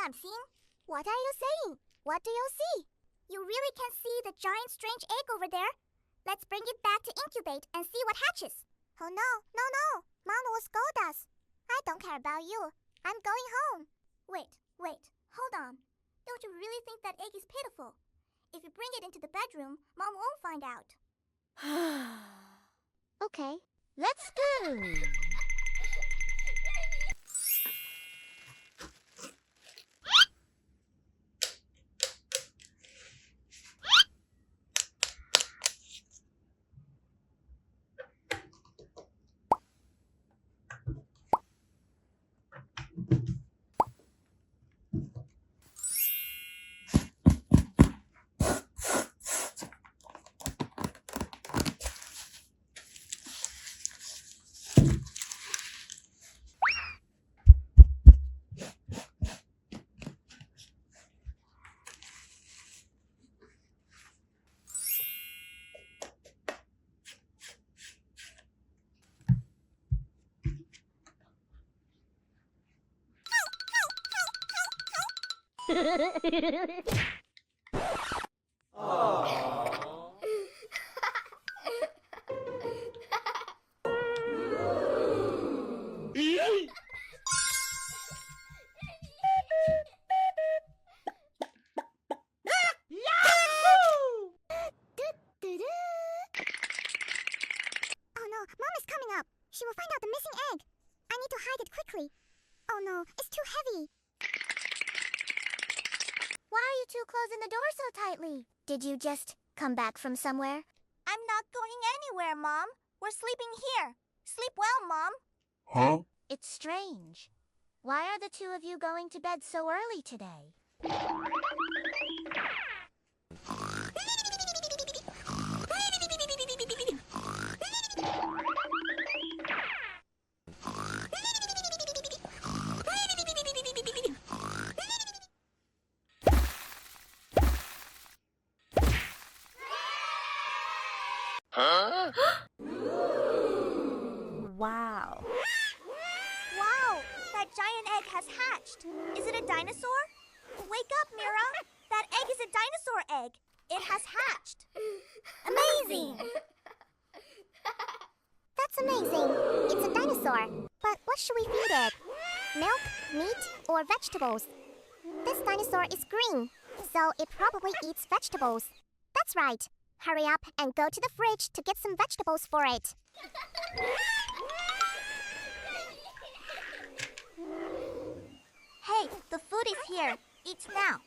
I'm seeing? What are you saying? What do you see? You really can see the giant strange egg over there. Let's bring it back to incubate and see what hatches. Oh no, no, no. Mom will scold us. I don't care about you. I'm going home. Wait, hold on. Don't you really think that egg is pitiful? If you bring it into the bedroom, Mom won't find out. Okay, let's go. Oh no, Mom is coming up. She will find out the missing egg. I need to hide it quickly. Oh no, it's too heavy. Why are you two closing the door so tightly? Did you just come back from somewhere? I'm not going anywhere, Mom. We're sleeping here. Sleep well, Mom. Huh? It's strange. Why are the two of you going to bed so early today? Huh? Wow. Wow, that giant egg has hatched. Is it a dinosaur? Wake up, Mira. That egg is a dinosaur egg. It has hatched. Amazing. That's amazing. It's a dinosaur. But what should we feed it? Milk, meat, or vegetables? This dinosaur is green, so it probably eats vegetables. That's right. Hurry up and go to the fridge to get some vegetables for it. Hey, the food is here. Eat now.